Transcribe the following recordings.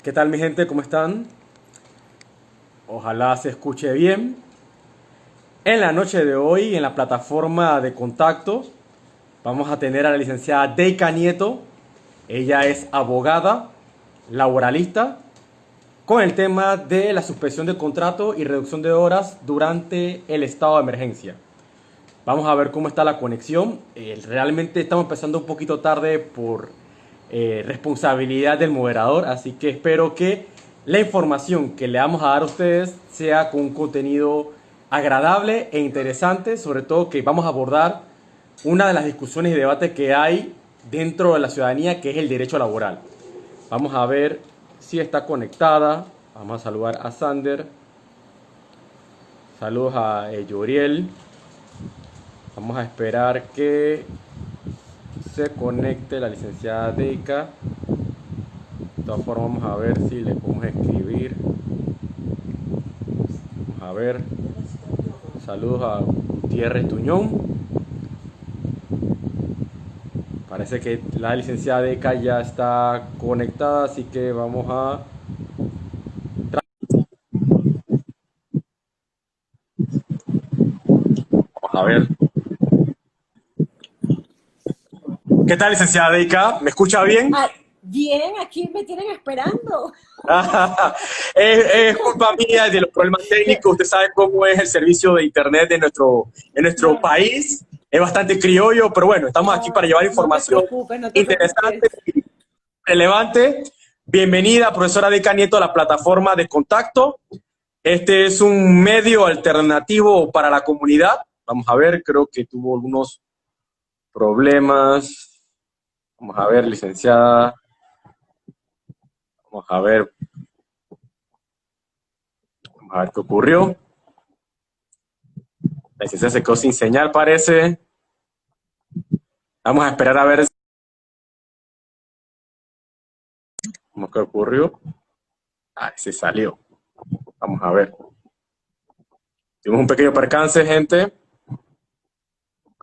¿Qué tal mi gente? ¿Cómo están? Ojalá se escuche bien. En la noche de hoy, en la plataforma de contacto, vamos a tener a la licenciada Deika Nieto. Ella es abogada, laboralista, con el tema de la suspensión de contrato y reducción de horas durante el estado de emergencia. Vamos a ver cómo está la conexión. Realmente estamos empezando un poquito tarde por responsabilidad del moderador, así que espero que la información que le vamos a dar a ustedes sea con un contenido agradable e interesante, sobre todo que vamos a abordar una de las discusiones y debates que hay dentro de la ciudadanía, que es el derecho laboral. Vamos a ver si está conectada. Vamos a saludar a Sander. Saludos a Yoriel. Vamos a esperar que se conecte la licenciada Deika. De todas formas, vamos a ver si le podemos escribir. Vamos a ver. Saludos a Gutiérrez Tuñón. Parece que la licenciada Deika ya está conectada, así que vamos a ver. ¿Qué tal, licenciada Deika? ¿Me escucha bien? Ah, bien, aquí me tienen esperando. Es culpa mía de los problemas técnicos. Usted sabe cómo es el servicio de internet de en nuestro No, país. Es bastante criollo, pero bueno, estamos aquí para llevar no te información preocupes, no te interesante preocupes. y relevante. Bienvenida, profesora Deika Nieto, a la plataforma de contacto. Este es un medio alternativo para la comunidad. Vamos a ver, creo que tuvo algunos problemas. Vamos a ver, licenciada. Vamos a ver. Vamos a ver qué ocurrió. La licenciada se quedó sin señal, parece. Vamos a esperar a ver cómo que ocurrió. Ah, se salió. Vamos a ver. Tuvimos un pequeño percance, gente.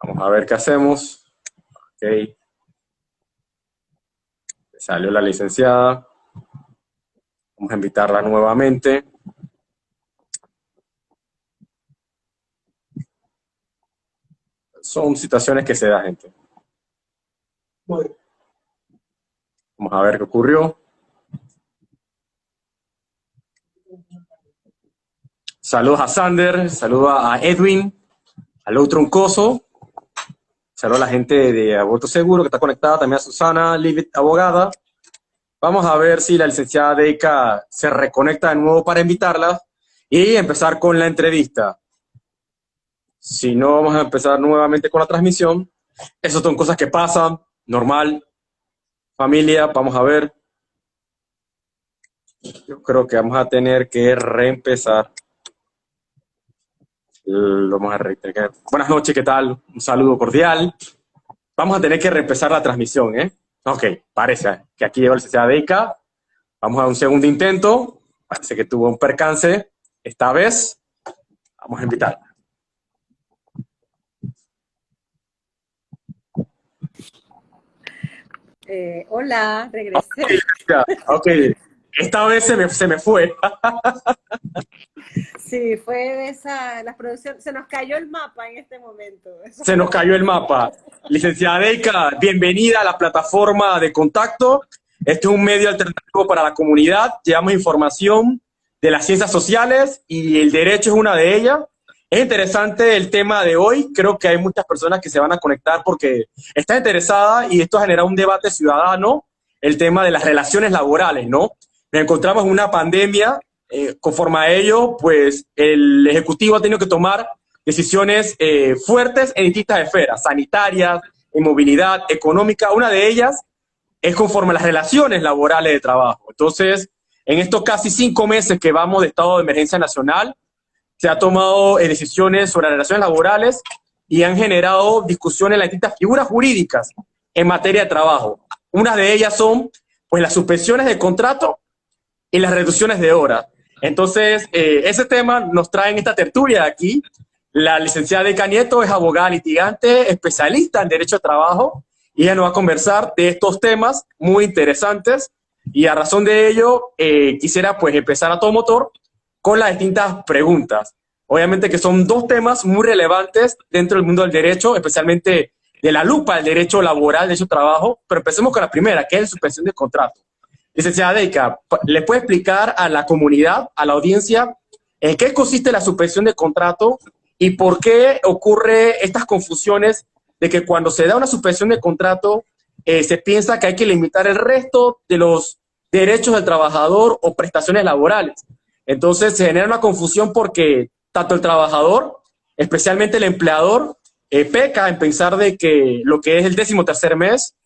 Vamos a ver qué hacemos. Ok. Salió la licenciada. Vamos a invitarla nuevamente. Son situaciones que se dan, gente. Vamos a ver qué ocurrió. Saludos a Sander, saludos a Edwin, a Lou Troncoso. Saludos a la gente de Aborto Seguro que está conectada, también a Susana Livit, abogada. Vamos a ver si la licenciada Deika se reconecta de nuevo para invitarla y empezar con la entrevista. Si no, vamos a empezar nuevamente con la transmisión. Esas son cosas que pasan, normal. Familia, vamos a ver. Yo creo que vamos a tener que reempezar. Vamos a reiterar. Buenas noches, ¿qué tal? Un saludo cordial. Vamos a tener que reempezar la transmisión, ¿eh? Ok, parece que aquí llegó la licenciada Deika. Vamos a dar un segundo intento. Parece que tuvo un percance. Esta vez, vamos a invitarla. Hola, regresé. Ok, ok. Esta vez se me fue. Sí, fue esa, la producción, se nos cayó el mapa en este momento. Eso Se fue nos lo que cayó el pasó. mapa. Licenciada Deika, bienvenida a la plataforma de contacto. Este es un medio alternativo para la comunidad. Llevamos información de las ciencias sociales y el derecho es una de ellas. Es interesante el tema de hoy. Creo que hay muchas personas que se van a conectar porque están interesadas y esto ha generado un debate ciudadano, el tema de las relaciones laborales, ¿no? Nos encontramos en una pandemia. Conforme a ello, pues el Ejecutivo ha tenido que tomar decisiones fuertes en distintas esferas, sanitarias, en movilidad, económica. Una de ellas es conforme a las relaciones laborales de trabajo. Entonces, en estos casi 5 meses que vamos de estado de emergencia nacional, se ha tomado decisiones sobre las relaciones laborales y han generado discusiones en las distintas figuras jurídicas en materia de trabajo. Unas de ellas son pues las suspensiones de contrato y las reducciones de horas. Entonces, ese tema nos trae en esta tertulia de aquí. La licenciada Deika Nieto es abogada litigante, especialista en derecho de trabajo, y ella nos va a conversar de estos temas muy interesantes. Y a razón de ello, quisiera pues empezar a todo motor con las distintas preguntas. Obviamente que son dos temas muy relevantes dentro del mundo del derecho, especialmente de la lupa del derecho laboral, derecho trabajo, pero empecemos con la primera, que es la suspensión de contrato. Licenciada Deika, ¿le puede explicar a la comunidad, a la audiencia, en qué consiste la suspensión de contrato y por qué ocurre estas confusiones de que cuando se da una suspensión de contrato se piensa que hay que limitar el resto de los derechos del trabajador o prestaciones laborales? Entonces se genera una confusión porque tanto el trabajador, especialmente el empleador, peca en pensar de que lo que es el 13º mes,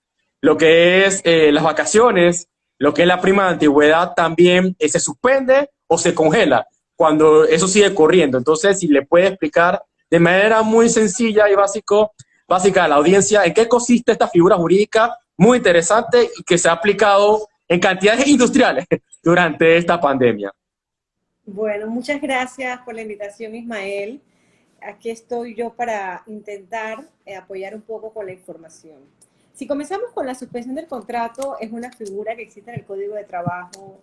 lo que es las vacaciones, lo que es la prima de antigüedad también se suspende o se congela cuando eso sigue corriendo. Entonces, si le puede explicar de manera muy sencilla y básica a la audiencia en qué consiste esta figura jurídica muy interesante y que se ha aplicado en cantidades industriales durante esta pandemia. Bueno, muchas gracias por la invitación, Ismael. Aquí estoy yo para intentar apoyar un poco con la información. Si comenzamos con la suspensión del contrato, es una figura que existe en el Código de Trabajo,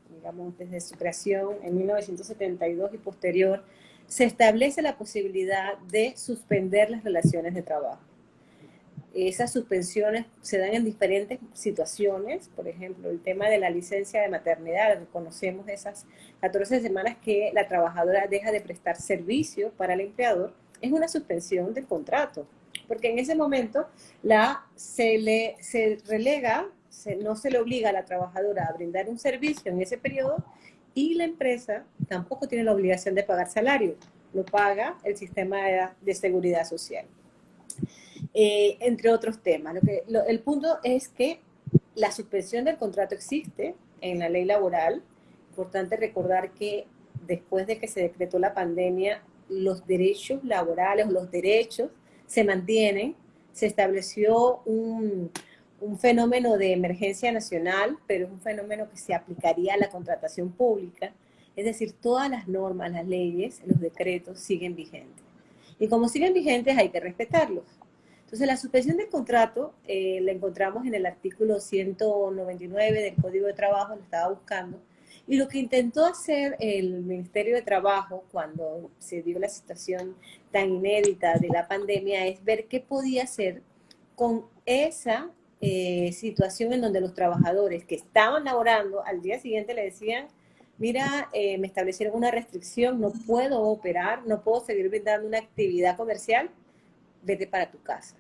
digamos, desde su creación en 1972 y posterior, se establece la posibilidad de suspender las relaciones de trabajo. Esas suspensiones se dan en diferentes situaciones, por ejemplo, el tema de la licencia de maternidad, reconocemos esas 14 semanas que la trabajadora deja de prestar servicio para el empleador, es una suspensión del contrato, porque en ese momento se relega, no se le obliga a la trabajadora a brindar un servicio en ese periodo y la empresa tampoco tiene la obligación de pagar salario, lo paga el sistema de seguridad social. Entre otros temas. El punto es que la suspensión del contrato existe en la ley laboral. Importante recordar que después de que se decretó la pandemia, los derechos laborales, los derechos se mantienen. Se estableció un fenómeno de emergencia nacional, pero es un fenómeno que se aplicaría a la contratación pública. Es decir, todas las normas, las leyes, los decretos siguen vigentes. Y como siguen vigentes, hay que respetarlos. Entonces, la suspensión del contrato la encontramos en el artículo 199 del Código de Trabajo, lo estaba buscando, y lo que intentó hacer el Ministerio de Trabajo cuando se dio la situación tan inédita de la pandemia es ver qué podía hacer con esa situación en donde los trabajadores que estaban laborando al día siguiente le decían, mira, me establecieron una restricción, no puedo operar, no puedo seguir brindando una actividad comercial, vete para tu casa.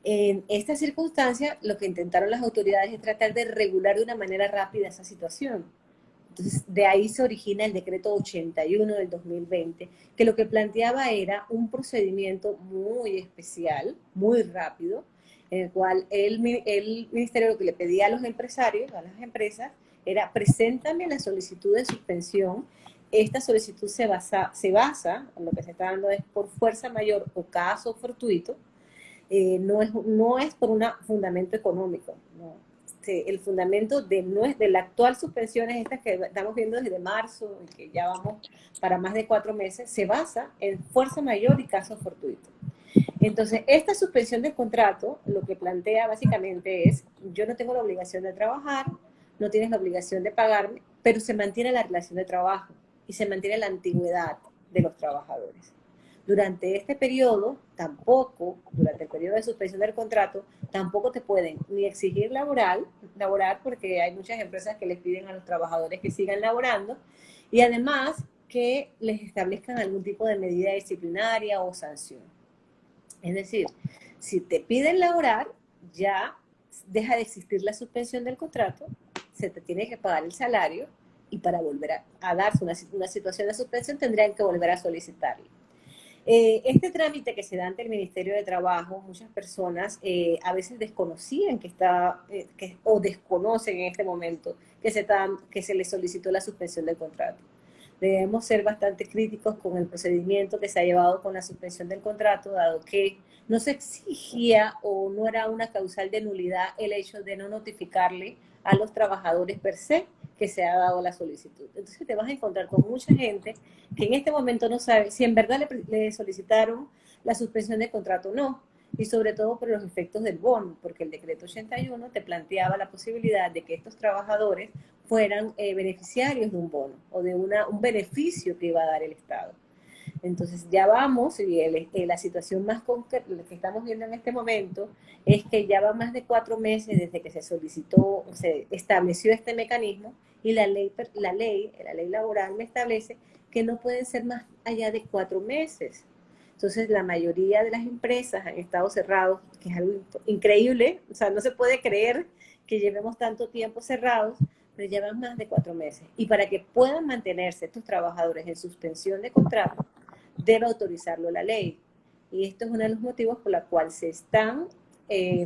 En esta circunstancia, lo que intentaron las autoridades es tratar de regular de una manera rápida esa situación. Entonces, de ahí se origina el decreto 81 del 2020, que lo que planteaba era un procedimiento muy especial, muy rápido, en el cual el ministerio lo que le pedía a los empresarios, a las empresas, era preséntame la solicitud de suspensión. Esta solicitud se basa, lo que se está dando es por fuerza mayor o caso fortuito, no es por un fundamento económico, no. El fundamento de la actual suspensión, estas que estamos viendo desde marzo, y que ya vamos para más de 4 meses, se basa en fuerza mayor y caso fortuito. Entonces, esta suspensión del contrato lo que plantea básicamente es, yo no tengo la obligación de trabajar, no tienes la obligación de pagarme, pero se mantiene la relación de trabajo y se mantiene la antigüedad de los trabajadores. Durante este periodo, durante el periodo de suspensión del contrato, tampoco te pueden ni exigir laborar, porque hay muchas empresas que les piden a los trabajadores que sigan laborando, y además que les establezcan algún tipo de medida disciplinaria o sanción. Es decir, si te piden laborar, ya deja de existir la suspensión del contrato, se te tiene que pagar el salario, y para volver a darse una situación de suspensión tendrían que volver a solicitarlo. Este trámite que se da ante el Ministerio de Trabajo, muchas personas a veces desconocían o desconocen en este momento que se les solicitó la suspensión del contrato. Debemos ser bastante críticos con el procedimiento que se ha llevado con la suspensión del contrato, dado que no se exigía o no era una causal de nulidad el hecho de no notificarle a los trabajadores per se que se ha dado la solicitud. Entonces te vas a encontrar con mucha gente que en este momento no sabe si en verdad le solicitaron la suspensión de contrato o no. y sobre todo por los efectos del bono, porque el decreto 81 te planteaba la posibilidad de que estos trabajadores fueran beneficiarios de un bono o de un beneficio que iba a dar el Estado. Entonces ya vamos, y la situación más concreta que estamos viendo en este momento es que ya va más de 4 meses desde que se solicitó, se estableció este mecanismo, y la ley laboral me establece que no pueden ser más allá de 4 meses. Entonces la mayoría de las empresas han estado cerrados, que es algo increíble, o sea, no se puede creer que llevemos tanto tiempo cerrados, pero llevan más de 4 meses. Y para que puedan mantenerse estos trabajadores en suspensión de contrato, debe autorizarlo la ley. Y esto es uno de los motivos por los cuales se están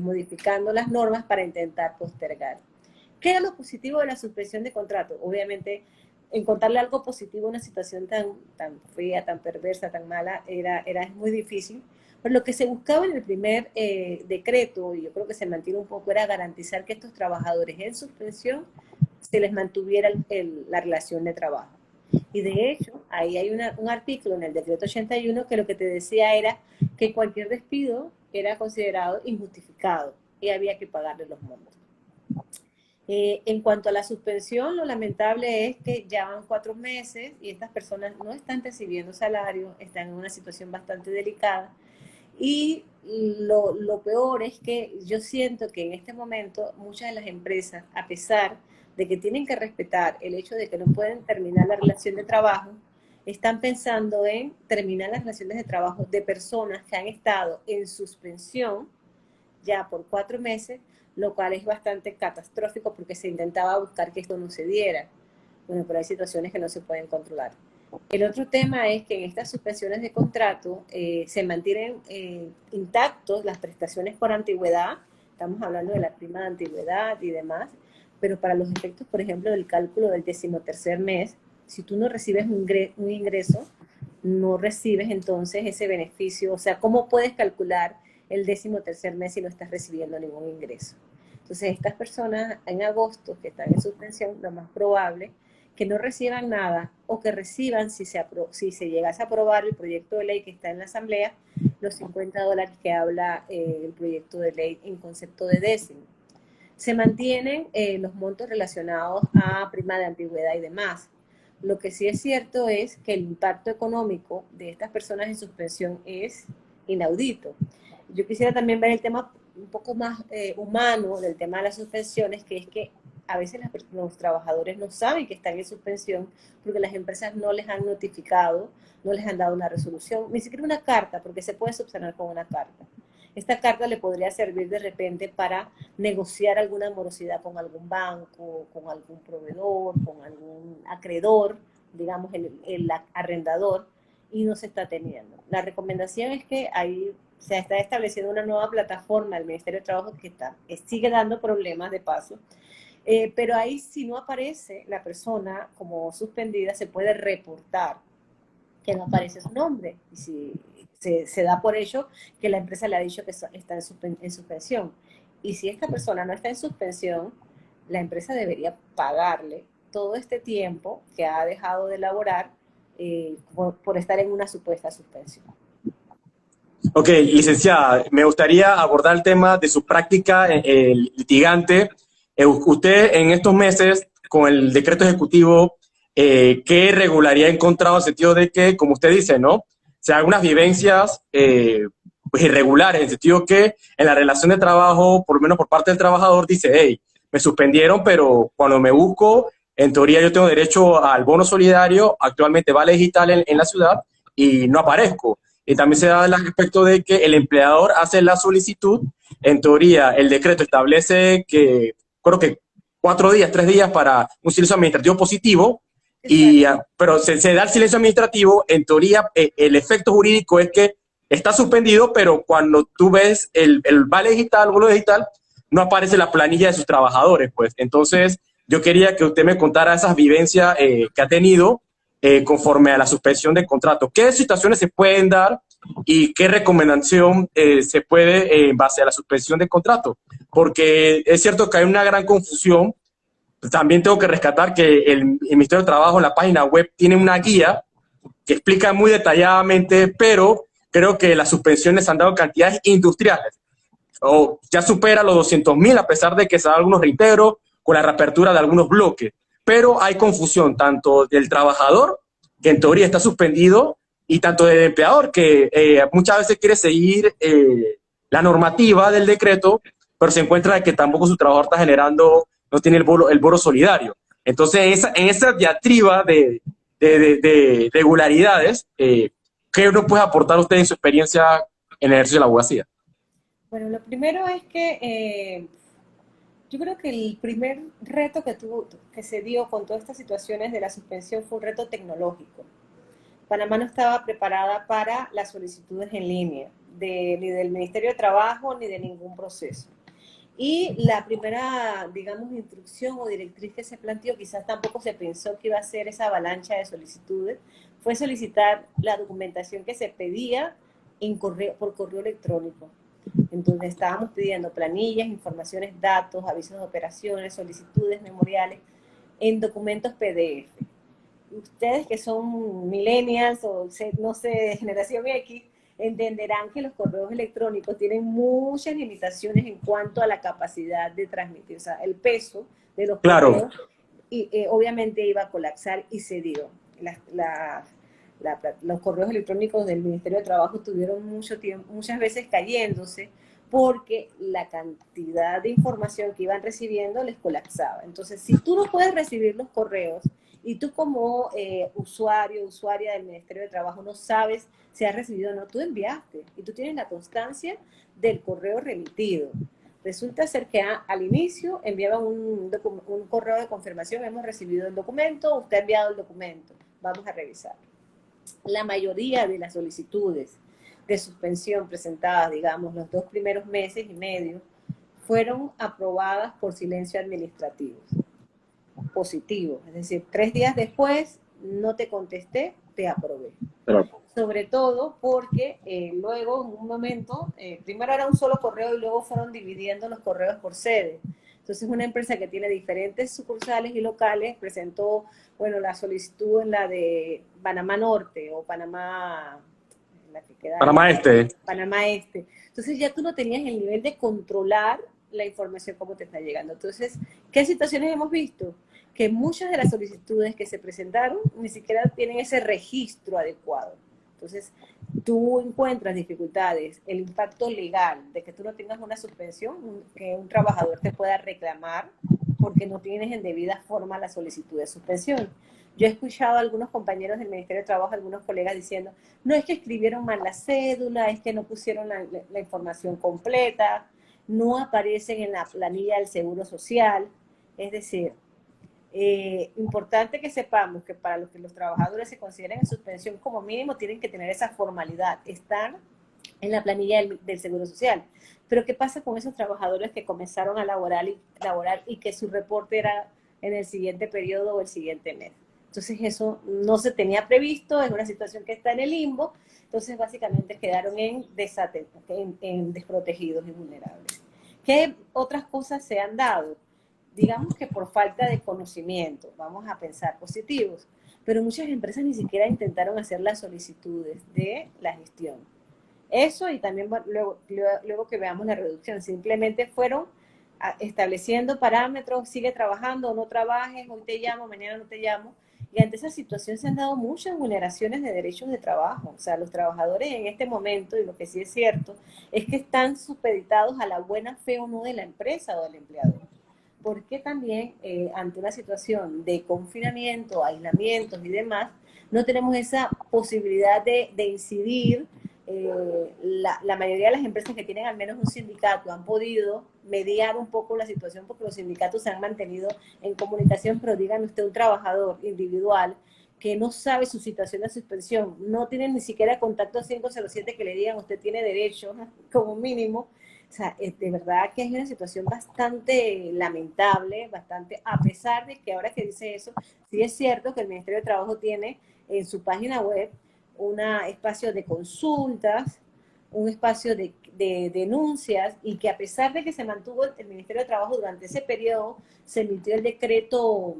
modificando las normas para intentar postergar. ¿Qué es lo positivo de la suspensión de contrato? Obviamente, encontrarle algo positivo a una situación tan fea, tan perversa, tan mala, era muy difícil. Pero lo que se buscaba en el primer decreto, y yo creo que se mantiene un poco, era garantizar que estos trabajadores en suspensión se les mantuviera la relación de trabajo. Y de hecho, ahí hay un artículo en el decreto 81 que lo que te decía era que cualquier despido era considerado injustificado y había que pagarle los montos. En cuanto a la suspensión, lo lamentable es que ya van 4 meses y estas personas no están recibiendo salario, están en una situación bastante delicada. Y lo peor es que yo siento que en este momento muchas de las empresas, a pesar de que tienen que respetar el hecho de que no pueden terminar la relación de trabajo, están pensando en terminar las relaciones de trabajo de personas que han estado en suspensión ya por 4 meses, lo cual es bastante catastrófico porque se intentaba buscar que esto no se diera. Bueno, pero hay situaciones que no se pueden controlar. El otro tema es que en estas suspensiones de contrato se mantienen intactos las prestaciones por antigüedad, estamos hablando de la prima de antigüedad y demás, pero para los efectos, por ejemplo, del cálculo del 13º mes, si tú no recibes un ingreso, no recibes entonces ese beneficio. O sea, ¿cómo puedes calcular el 13º mes si no estás recibiendo ningún ingreso? Entonces, estas personas en agosto que están en suspensión, lo más probable que no reciban nada, o que reciban, si se llegase a aprobar el proyecto de ley que está en la Asamblea, los $50 que habla el proyecto de ley en concepto de décimo. Se mantienen los montos relacionados a prima de antigüedad y demás. Lo que sí es cierto es que el impacto económico de estas personas en suspensión es inaudito. Yo quisiera también ver el tema un poco más humano del tema de las suspensiones, que es que a veces los trabajadores no saben que están en suspensión porque las empresas no les han notificado, no les han dado una resolución, ni siquiera una carta, porque se puede subsanar con una carta. Esta carta le podría servir de repente para negociar alguna morosidad con algún banco, con algún proveedor, con algún acreedor, digamos el arrendador, y no se está teniendo. La recomendación es que ahí se está estableciendo una nueva plataforma del Ministerio de Trabajo que sigue dando problemas de paso, pero ahí si no aparece la persona como suspendida, se puede reportar que no aparece su nombre, y si se da por hecho que la empresa le ha dicho que está en suspensión. Y si esta persona no está en suspensión, la empresa debería pagarle todo este tiempo que ha dejado de laborar por estar en una supuesta suspensión. Ok, licenciada, me gustaría abordar el tema de su práctica litigante. Usted en estos meses, con el decreto ejecutivo, ¿qué irregularidad ha encontrado en el sentido de que, como usted dice, ¿no? O sea, algunas vivencias pues irregulares, en el sentido que en la relación de trabajo, por lo menos por parte del trabajador, dice, hey, me suspendieron, pero cuando me busco, en teoría yo tengo derecho al bono solidario, actualmente vale digital en la ciudad, y no aparezco. Y también se da el aspecto de que el empleador hace la solicitud, en teoría el decreto establece que, creo que 4 días, 3 días para un silencio administrativo positivo, pero se da el silencio administrativo, en teoría el efecto jurídico es que está suspendido, pero cuando tú ves el vale digital, el bono digital, no aparece la planilla de sus trabajadores, pues. Entonces, yo quería que usted me contara esas vivencias que ha tenido conforme a la suspensión del contrato. ¿Qué situaciones se pueden dar y qué recomendación se puede en base a la suspensión del contrato? Porque es cierto que hay una gran confusión. También tengo que rescatar que el Ministerio de Trabajo en la página web tiene una guía que explica muy detalladamente, pero creo que las suspensiones han dado cantidades industriales, o ya supera los 200.000, a pesar de que se dan algunos reintegros con la reapertura de algunos bloques. Pero hay confusión tanto del trabajador, que en teoría está suspendido, y tanto del empleador, que muchas veces quiere seguir la normativa del decreto, pero se encuentra de que tampoco su trabajador está generando, no tiene el bono solidario. Entonces, en esa diatriba de regularidades, ¿qué nos puede aportar usted en su experiencia en el ejercicio de la abogacía? Bueno, lo primero es que yo creo que el primer reto que se dio con todas estas situaciones de la suspensión fue un reto tecnológico. Panamá no estaba preparada para las solicitudes en línea, ni del Ministerio de Trabajo ni de ningún proceso. Y la primera, digamos, instrucción o directriz que se planteó, quizás tampoco se pensó que iba a ser esa avalancha de solicitudes, fue solicitar la documentación que se pedía por correo electrónico. Entonces estábamos pidiendo planillas, informaciones, datos, avisos de operaciones, solicitudes, memoriales, en documentos PDF. Ustedes que son millennials o no sé, generación X, entenderán que los correos electrónicos tienen muchas limitaciones en cuanto a la capacidad de transmitir, o sea, el peso de los Claro. correos, y obviamente iba a colapsar y se dio. Los correos electrónicos del Ministerio de Trabajo tuvieron mucho tiempo, muchas veces cayéndose, porque la cantidad de información que iban recibiendo les colapsaba. Entonces, si tú no puedes recibir los correos y tú como usuaria del Ministerio de Trabajo no sabes si has recibido o no, tú enviaste y tú tienes la constancia del correo remitido. Resulta ser que al inicio enviaban un correo de confirmación, hemos recibido el documento, usted ha enviado el documento, vamos a revisar. La mayoría de las solicitudes de suspensión presentadas, digamos, los 2 primeros meses y medio, fueron aprobadas por silencio administrativo positivo. Es decir, 3 días después, no te contesté, te aprobé. Claro. Sobre todo porque luego, en un momento, primero era un solo correo y luego fueron dividiendo los correos por sede. Entonces, una empresa que tiene diferentes sucursales y locales presentó, bueno, la solicitud en la de Panamá Norte o Panamá, la que queda Panamá Este. Panamá Este. Entonces, ya tú no tenías el nivel de controlar la información cómo te está llegando. Entonces, ¿qué situaciones hemos visto? Que muchas de las solicitudes que se presentaron ni siquiera tienen ese registro adecuado. Entonces, tú encuentras dificultades, el impacto legal de que tú no tengas una suspensión, que un trabajador te pueda reclamar porque no tienes en debida forma la solicitud de suspensión. Yo he escuchado a algunos compañeros del Ministerio de Trabajo, algunos colegas diciendo, no es que escribieron mal la cédula, es que no pusieron la información completa, no aparecen en la planilla del Seguro Social. Es decir, importante que sepamos que para que los trabajadores se consideren en suspensión, como mínimo tienen que tener esa formalidad, estar en la planilla del Seguro Social. Pero ¿qué pasa con esos trabajadores que comenzaron a laborar y que su reporte era en el siguiente periodo o el siguiente mes? Entonces eso no se tenía previsto, es una situación que está en el limbo, entonces básicamente quedaron en desprotegidos y vulnerables. ¿Qué otras cosas se han dado? Digamos que por falta de conocimiento, vamos a pensar positivos, pero muchas empresas ni siquiera intentaron hacer las solicitudes de la gestión. Eso, y también luego que veamos la reducción, simplemente fueron estableciendo parámetros, sigue trabajando, no trabajes, hoy te llamo, mañana no te llamo, y ante esa situación se han dado muchas vulneraciones de derechos de trabajo. O sea, los trabajadores en este momento, y lo que sí es cierto, es que están supeditados a la buena fe o no de la empresa o del empleador. Porque también ante una situación de confinamiento, aislamientos y demás, no tenemos esa posibilidad de incidir. La mayoría de las empresas que tienen al menos un sindicato han podido mediar un poco la situación porque los sindicatos se han mantenido en comunicación, pero dígame usted, un trabajador individual que no sabe su situación de suspensión, no tiene ni siquiera contacto 507 que le digan usted tiene derecho como mínimo. O sea, de verdad que es una situación bastante lamentable, bastante, a pesar de que ahora que dice eso, sí es cierto que el Ministerio de Trabajo tiene en su página web un espacio de consultas, un espacio de denuncias, y que a pesar de que se mantuvo el Ministerio de Trabajo durante ese periodo, se emitió el decreto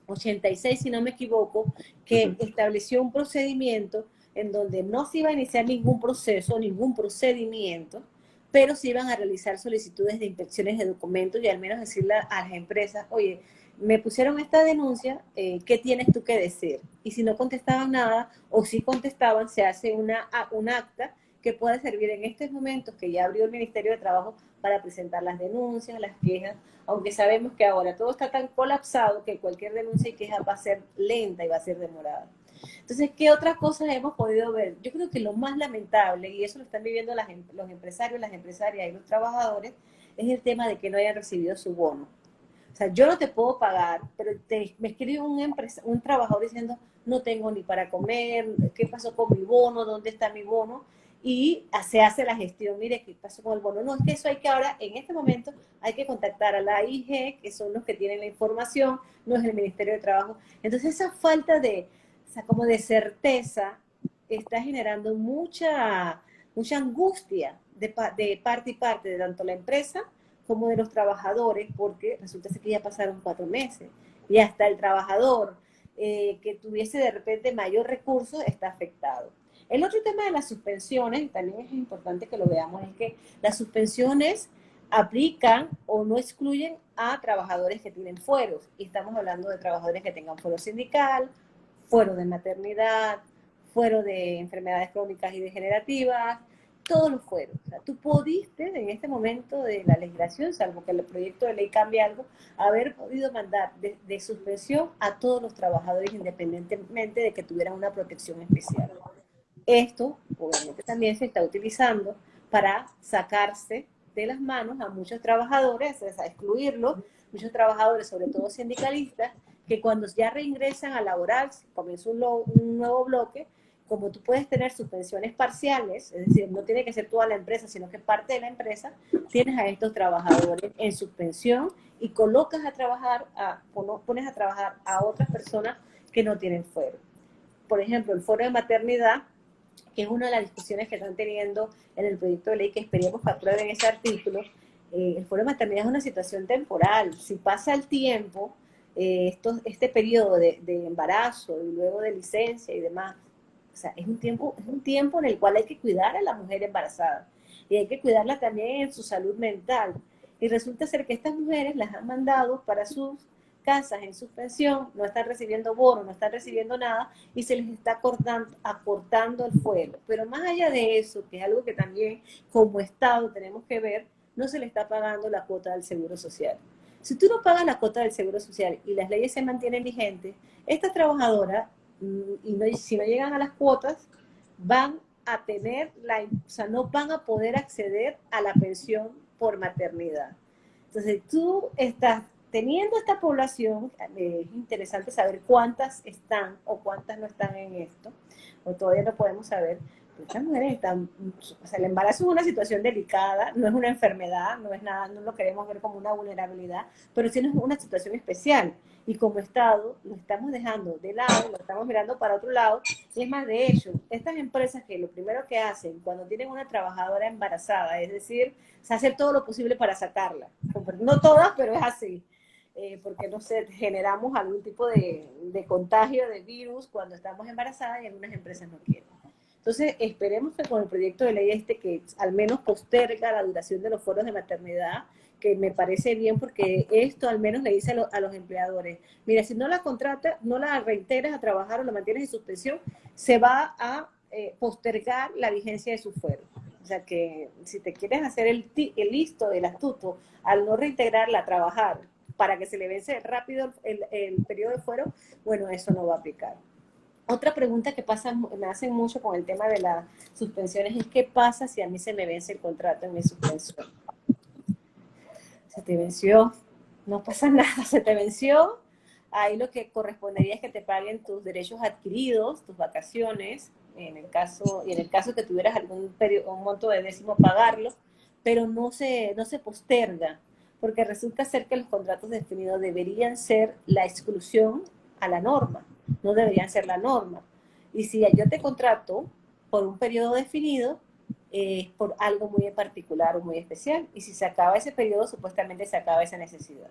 86, si no me equivoco, que estableció un procedimiento en donde no se iba a iniciar ningún proceso, ningún procedimiento, pero se iban a realizar solicitudes de inspecciones de documentos y al menos decirle a las empresas, oye, me pusieron esta denuncia, ¿qué tienes tú que decir? Y si no contestaban nada, o si contestaban, se hace un acta que puede servir en estos momentos que ya abrió el Ministerio de Trabajo para presentar las denuncias, las quejas, aunque sabemos que ahora todo está tan colapsado que cualquier denuncia y queja va a ser lenta y va a ser demorada. Entonces, ¿qué otras cosas hemos podido ver? Yo creo que lo más lamentable, y eso lo están viviendo los empresarios, las empresarias y los trabajadores, es el tema de que no hayan recibido su bono. O sea, yo no te puedo pagar, pero me escribe un trabajador diciendo, no tengo ni para comer, ¿qué pasó con mi bono? ¿Dónde está mi bono? Y se hace la gestión, mire, ¿qué pasó con el bono? No, es que eso hay que ahora, en este momento, hay que contactar a la AIG, que son los que tienen la información, no es el Ministerio de Trabajo. Entonces, esa falta de, o sea, como de certeza está generando mucha angustia de parte y parte, de tanto la empresa como de los trabajadores, porque resulta que ya pasaron 4 meses y hasta el trabajador que tuviese de repente mayor recurso está afectado. El otro tema de las suspensiones, y también es importante que lo veamos, es que las suspensiones aplican o no excluyen a trabajadores que tienen fueros. Y estamos hablando de trabajadores que tengan fuero sindical, fuero de maternidad, fuero de enfermedades crónicas y degenerativas, todos los fueros. O sea, tú pudiste en este momento de la legislación, salvo que el proyecto de ley cambie algo, haber podido mandar de suspensión a todos los trabajadores independientemente de que tuvieran una protección especial. Esto, obviamente, también se está utilizando para sacarse de las manos a muchos trabajadores, a excluirlos, muchos trabajadores, sobre todo sindicalistas, que cuando ya reingresan a laborar, comienza un nuevo bloque, como tú puedes tener suspensiones parciales, es decir, no tiene que ser toda la empresa, sino que parte de la empresa, tienes a estos trabajadores en suspensión y colocas a trabajar, pones a trabajar a otras personas que no tienen fuero. Por ejemplo, el fuero de maternidad, que es una de las discusiones que están teniendo en el proyecto de ley que esperemos que aprueben ese artículo. El fuero de maternidad es una situación temporal. Si pasa el tiempo, este periodo de embarazo y luego de licencia y demás, o sea, es un tiempo en el cual hay que cuidar a la mujer embarazada y hay que cuidarla también en su salud mental. Y resulta ser que estas mujeres las han mandado para sus casas en suspensión, no están recibiendo bono, no están recibiendo nada y se les está acortando el fuero. Pero más allá de eso, que es algo que también como Estado tenemos que ver, no se le está pagando la cuota del Seguro Social. Si tú no pagas la cuota del Seguro Social y las leyes se mantienen vigentes, estas trabajadoras, si no llegan a las cuotas, van a tener o sea, no van a poder acceder a la pensión por maternidad. Entonces, tú estás teniendo esta población, es interesante saber cuántas están o cuántas no están en esto, o todavía no podemos saber. Muchas mujeres están, o sea, el embarazo es una situación delicada, no es una enfermedad, no es nada, no lo queremos ver como una vulnerabilidad, pero sí es una situación especial. Y como Estado lo estamos dejando de lado, lo estamos mirando para otro lado. Y es más, de hecho, estas empresas que lo primero que hacen cuando tienen una trabajadora embarazada, es decir, se hace todo lo posible para sacarla. No todas, pero es así. Porque no sé, generamos algún tipo de contagio de virus cuando estamos embarazadas y algunas empresas no quieren. Entonces, esperemos que con el proyecto de ley que al menos posterga la duración de los foros de maternidad, que me parece bien porque esto al menos le dice a los empleadores, mira, si no la contratas, no la reintegras a trabajar o la mantienes en suspensión, se va a postergar la vigencia de su fuero. O sea que si te quieres hacer el listo, el astuto, al no reintegrarla a trabajar para que se le vence rápido el periodo de fuero, bueno, eso no va a aplicar. Otra pregunta que me hacen mucho con el tema de las suspensiones es ¿qué pasa si a mí se me vence el contrato en mi suspensión? Se te venció, no pasa nada, se te venció, ahí lo que correspondería es que te paguen tus derechos adquiridos, tus vacaciones, y en el caso que tuvieras un monto de décimo pagarlo, pero no se posterga, porque resulta ser que los contratos definidos deberían ser la exclusión a la norma, no deberían ser la norma. Y si yo te contrato por un periodo definido, por algo muy en particular o muy especial. Y si se acaba ese periodo, supuestamente se acaba esa necesidad.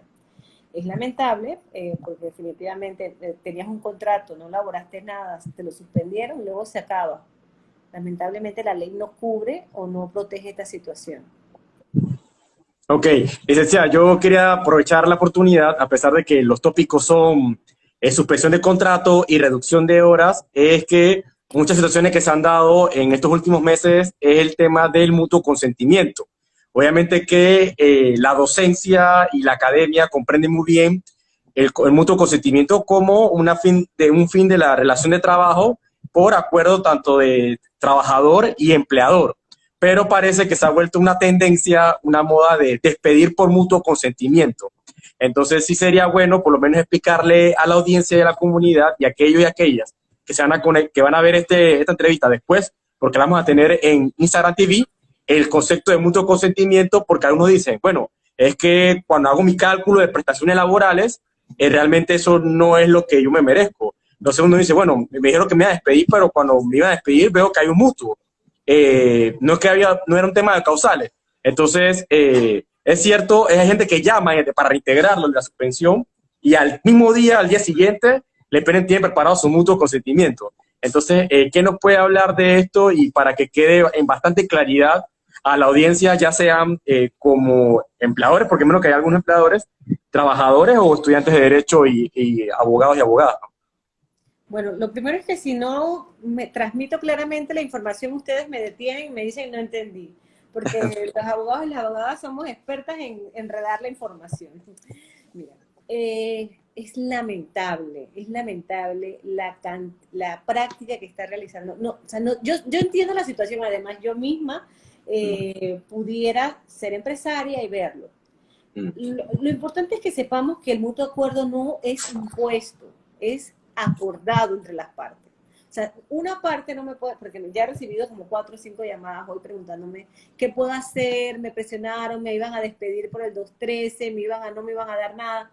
Es lamentable porque definitivamente tenías un contrato, no laboraste nada, te lo suspendieron, luego se acaba. Lamentablemente la ley no cubre o no protege esta situación. Ok, licenciada, yo quería aprovechar la oportunidad, a pesar de que los tópicos son suspensión de contrato y reducción de horas, es que muchas situaciones que se han dado en estos últimos meses es el tema del mutuo consentimiento. Obviamente que la docencia y la academia comprenden muy bien el mutuo consentimiento como un fin de la relación de trabajo por acuerdo tanto de trabajador y empleador, pero parece que se ha vuelto una tendencia, una moda de despedir por mutuo consentimiento. Entonces sí sería bueno por lo menos explicarle a la audiencia y a la comunidad y a aquellos y aquellas que van a ver esta entrevista después, porque la vamos a tener en Instagram TV, el concepto de mutuo consentimiento, porque algunos dicen, bueno, es que cuando hago mi cálculo de prestaciones laborales, realmente eso no es lo que yo me merezco. Entonces uno dice, bueno, me dijeron que me iba a despedir, pero cuando me iba a despedir veo que hay un mutuo. No es que no era un tema de causales. Entonces, es cierto, hay gente que llama para reintegrarlo en la suspensión y al mismo día, al día siguiente, tienen preparado su mutuo consentimiento. Entonces, ¿qué nos puede hablar de esto y para que quede en bastante claridad a la audiencia, ya sean como empleadores, porque menos que hay algunos empleadores, trabajadores o estudiantes de derecho y abogados y abogadas? Bueno, lo primero es que si no me transmito claramente la información, ustedes me detienen y me dicen no entendí, porque los abogados y las abogadas somos expertas en enredar la información. Mira, es lamentable la práctica que está realizando. No, o sea, no, yo entiendo la situación, además yo misma pudiera ser empresaria y verlo. Lo importante es que sepamos que el mutuo acuerdo no es impuesto, es acordado entre las partes. O sea, una parte no me puede, porque ya he recibido como 4 o 5 llamadas hoy preguntándome qué puedo hacer, me presionaron, me iban a despedir por el 213, no me iban a dar nada.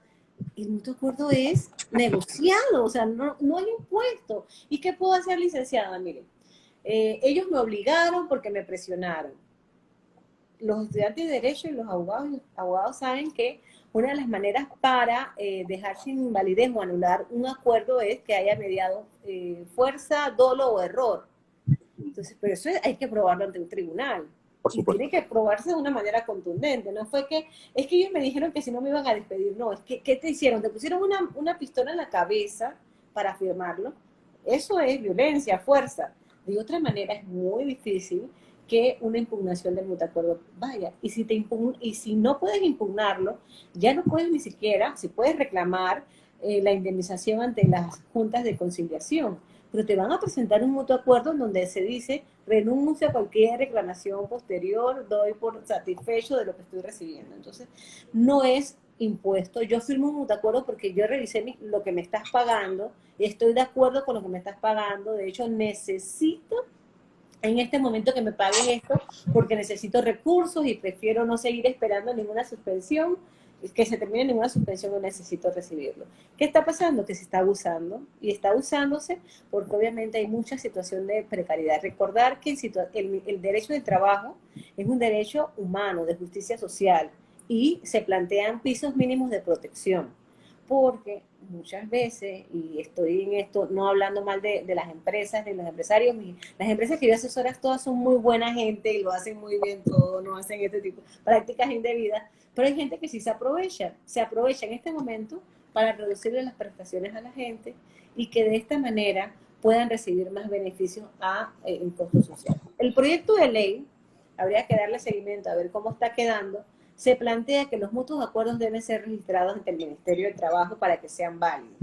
El mutuo acuerdo es negociado, o sea, no hay impuesto. ¿Y qué puedo hacer, licenciada? Miren, ellos me obligaron porque me presionaron. Los estudiantes de Derecho y los abogados saben que una de las maneras para dejar sin invalidez o anular un acuerdo es que haya mediado fuerza, dolo o error. Entonces, pero eso hay que probarlo ante un tribunal. Y tiene que probarse de una manera contundente. No fue que, es que ellos me dijeron que si no me iban a despedir. No, es que, ¿qué te hicieron? Te pusieron una pistola en la cabeza para firmarlo. Eso es violencia, fuerza. De otra manera es muy difícil que una impugnación del mutacuerdo vaya. Y si no puedes impugnarlo, ya no puedes ni siquiera, si puedes reclamar la indemnización ante las juntas de conciliación, pero te van a presentar un mutuo acuerdo en donde se dice renuncio a cualquier reclamación posterior, doy por satisfecho de lo que estoy recibiendo. Entonces, no es impuesto. Yo firmo un mutuo acuerdo porque yo revisé lo que me estás pagando y estoy de acuerdo con lo que me estás pagando. De hecho, necesito en este momento que me pagues esto porque necesito recursos y prefiero no seguir esperando ninguna suspensión, que se termine ninguna suspensión o necesito recibirlo. ¿Qué está pasando? Que se está abusando y está usándose porque obviamente hay mucha situación de precariedad. Recordar que el derecho del trabajo es un derecho humano, de justicia social y se plantean pisos mínimos de protección porque muchas veces, y estoy en esto no hablando mal de las empresas, de los empresarios, las empresas que yo asesoro todas son muy buena gente y lo hacen muy bien todo, no hacen este tipo de prácticas indebidas, pero hay gente que sí se aprovecha en este momento para reducirle las prestaciones a la gente y que de esta manera puedan recibir más beneficios en costo social. El proyecto de ley, habría que darle seguimiento a ver cómo está quedando. Se plantea que los mutuos acuerdos deben ser registrados ante el Ministerio del Trabajo para que sean válidos.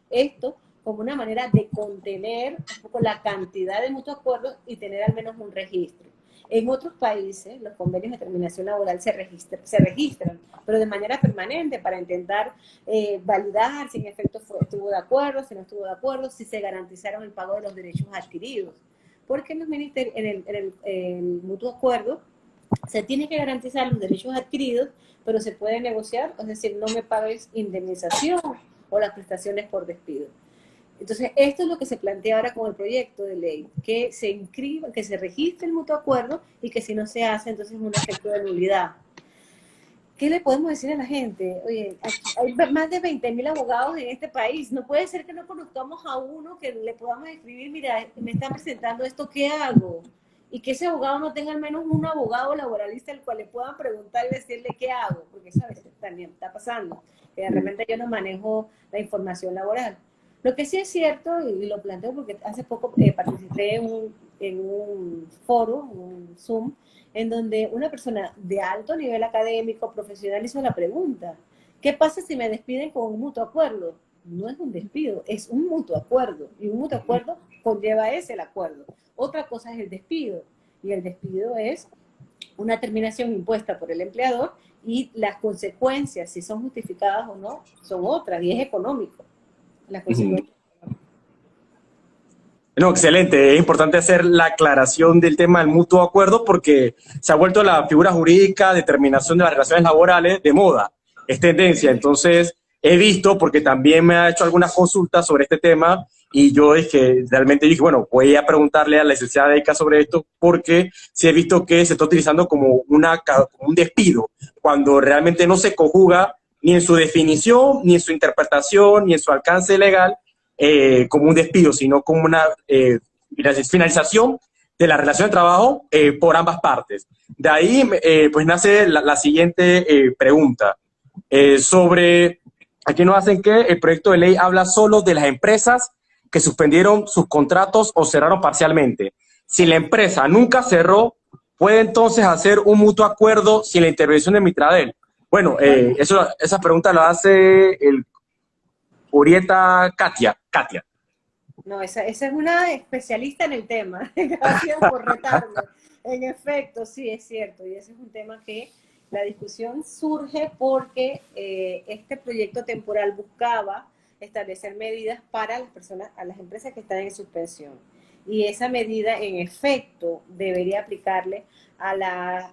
Esto como una manera de contener un poco la cantidad de mutuos acuerdos y tener al menos un registro. En otros países, los convenios de terminación laboral se registran, pero de manera permanente para intentar validar si en efecto estuvo de acuerdo, si no estuvo de acuerdo, si se garantizaron el pago de los derechos adquiridos. Porque en el mutuo acuerdo se tiene que garantizar los derechos adquiridos, pero se puede negociar, es decir, no me pagues indemnización o las prestaciones por despido. Entonces, esto es lo que se plantea ahora con el proyecto de ley, que se inscriba, que se registre el mutuo acuerdo y que si no se hace, entonces es un efecto de nulidad. ¿qué le podemos decir a la gente? Oye, aquí hay más de 20.000 abogados en este país. No puede ser que no conozcamos a uno que le podamos escribir, mira, me está presentando esto, ¿qué hago? Y que ese abogado no tenga al menos un abogado laboralista al cual le puedan preguntar y decirle qué hago, porque eso a veces también está pasando, que de repente yo no manejo la información laboral. Lo que sí es cierto, y lo planteo porque hace poco participé en un foro, un Zoom, en donde una persona de alto nivel académico, profesional, hizo la pregunta, ¿qué pasa si me despiden con un mutuo acuerdo? No es un despido, es un mutuo acuerdo, y un mutuo acuerdo conlleva ese el acuerdo. Otra cosa es el despido, y el despido es una terminación impuesta por el empleador y las consecuencias, si son justificadas o no, son otras, y es económico. Las consecuencias. No, excelente. Es importante hacer la aclaración del tema del mutuo acuerdo porque se ha vuelto la figura jurídica de determinación de las relaciones laborales de moda. Es tendencia. Entonces, he visto, porque también me ha hecho algunas consultas sobre este tema y yo es que realmente dije, bueno, voy a preguntarle a la licenciada Erika sobre esto porque sí he visto que se está utilizando como un despido cuando realmente no se conjuga ni en su definición, ni en su interpretación, ni en su alcance legal como un despido, sino como una finalización de la relación de trabajo por ambas partes. De ahí, pues nace la siguiente pregunta sobre, aquí nos hacen que el proyecto de ley habla solo de las empresas que suspendieron sus contratos o cerraron parcialmente. Si la empresa nunca cerró, ¿puede entonces hacer un mutuo acuerdo sin la intervención de Mitradel? Bueno, esa pregunta la hace el Urieta Katia. No, esa es una especialista en el tema. Gracias por retarme. En efecto, sí, es cierto. Y ese es un tema que la discusión surge porque este proyecto temporal buscaba establecer medidas para las personas, a las empresas que están en suspensión. Y esa medida, en efecto, debería aplicarle a las,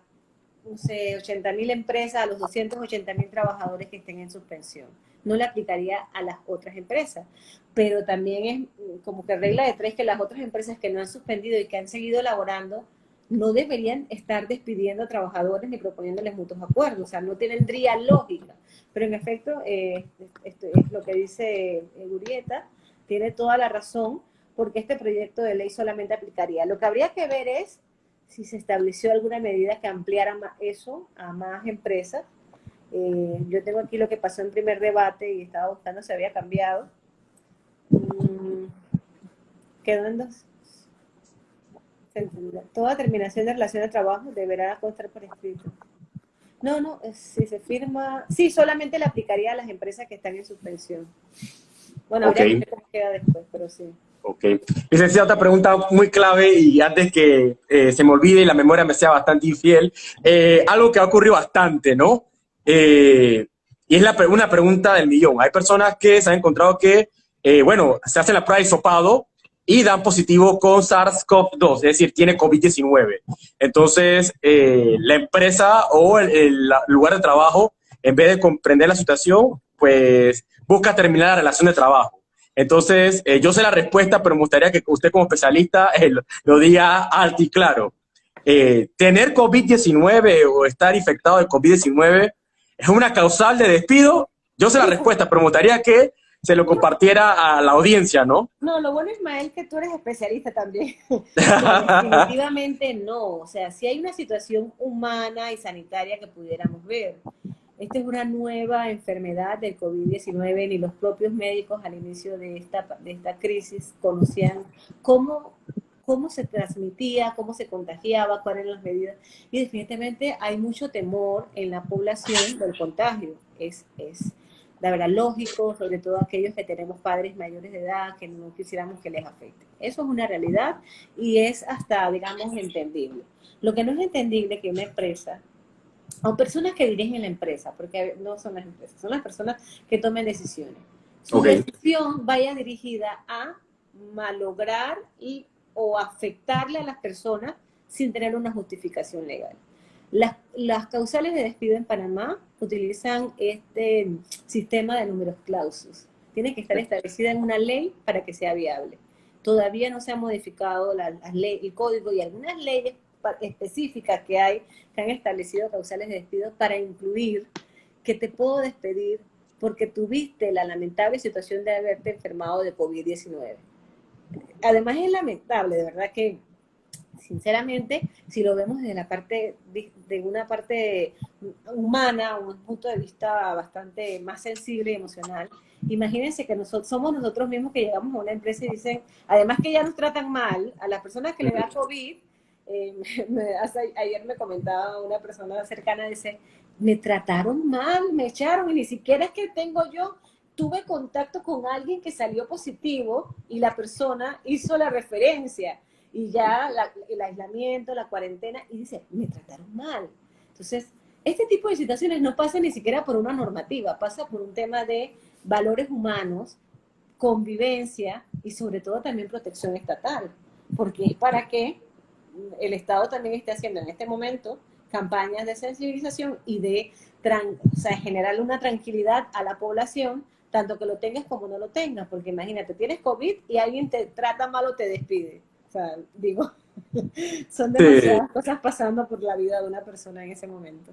no sé, 80.000 empresas, a los 280.000 trabajadores que estén en suspensión. No le aplicaría a las otras empresas. Pero también es como que regla de tres que las otras empresas que no han suspendido y que han seguido elaborando no deberían estar despidiendo a trabajadores ni proponiéndoles mutuos acuerdos. O sea, no tendría lógica. Pero en efecto, esto es lo que dice Gurieta, tiene toda la razón, porque este proyecto de ley solamente aplicaría. Lo que habría que ver es si se estableció alguna medida que ampliara eso a más empresas. Yo tengo aquí lo que pasó en primer debate y estaba buscando si había cambiado. Quedó en dos. Toda terminación de relación de trabajo deberá constar por escrito. No, si se firma, sí, solamente le aplicaría a las empresas que están en suspensión. Bueno, habría que ver cómo queda después, pero sí. Ok. Licenciada, otra pregunta muy clave y antes que se me olvide y la memoria me sea bastante infiel, algo que ha ocurrido bastante, ¿no? Y es una pregunta del millón. Hay personas que se han encontrado que, bueno, se hacen la prueba de hisopado y dan positivo con SARS-CoV-2, es decir, tiene COVID-19. Entonces, la empresa o el lugar de trabajo, en vez de comprender la situación, pues busca terminar la relación de trabajo. Entonces, yo sé la respuesta, pero me gustaría que usted como especialista lo diga alto y claro. ¿Tener COVID-19 o estar infectado de COVID-19 es una causal de despido? Yo sé la respuesta, pero me gustaría que se lo compartiera a la audiencia, ¿no? No, lo bueno, Ismael, que tú eres especialista también. No, definitivamente no. O sea, si hay una situación humana y sanitaria que pudiéramos ver. Esta es una nueva enfermedad del COVID-19, ni los propios médicos al inicio de esta crisis conocían cómo se transmitía, cómo se contagiaba, cuáles eran las medidas. Y definitivamente hay mucho temor en la población del contagio. Es la verdad lógico, sobre todo aquellos que tenemos padres mayores de edad, que no quisiéramos que les afecte. Eso es una realidad y es hasta, digamos, entendible. Lo que no es entendible es que una empresa o personas que dirigen la empresa, porque no son las empresas, son las personas que tomen decisiones. Su decisión vaya dirigida a malograr o afectarle a las personas sin tener una justificación legal. Las causales de despido en Panamá utilizan este sistema de números clausus. Tiene que estar establecida en una ley para que sea viable. Todavía no se ha modificado el código y algunas leyes específicas que han establecido causales de despido para incluir que te puedo despedir porque tuviste la lamentable situación de haberte enfermado de COVID-19. Además es lamentable, de verdad que, sinceramente, si lo vemos desde la parte, de una parte humana, un punto de vista bastante más sensible y emocional, imagínense que nosotros somos nosotros mismos que llegamos a una empresa y dicen, además que ya nos tratan mal, a las personas que le da COVID, ayer me comentaba una persona cercana, dice, me trataron mal, me echaron, y ni siquiera es que tuve contacto con alguien que salió positivo y la persona hizo la referencia y ya el aislamiento, la cuarentena, y dice, me trataron mal. Entonces, este tipo de situaciones no pasa ni siquiera por una normativa, pasa por un tema de valores humanos, convivencia y sobre todo también protección estatal, porque es para que el Estado también esté haciendo en este momento campañas de sensibilización y de generar una tranquilidad a la población, tanto que lo tengas como no lo tengas, porque imagínate, tienes COVID y alguien te trata mal o te despide. O sea, digo, son Sí, demasiadas cosas pasando por la vida de una persona en ese momento.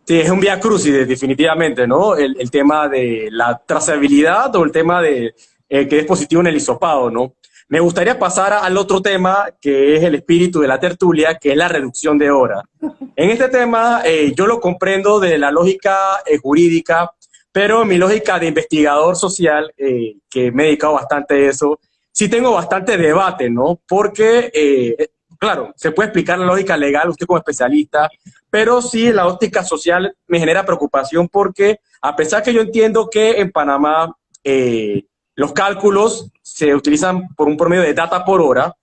sí, es un vía crucis, definitivamente, ¿no? El tema de la trazabilidad o el tema de que es positivo en el hisopado, ¿no? Me gustaría pasar al otro tema que es el espíritu de la tertulia, que es la reducción de horas. En este tema yo lo comprendo de la lógica jurídica, pero mi lógica de investigador social, que me he dedicado bastante a eso, sí tengo bastante debate, ¿no? Porque, claro, se puede explicar la lógica legal, usted como especialista, pero sí la óptica social me genera preocupación porque a pesar que yo entiendo que en Panamá los cálculos se utilizan por un promedio de data por hora,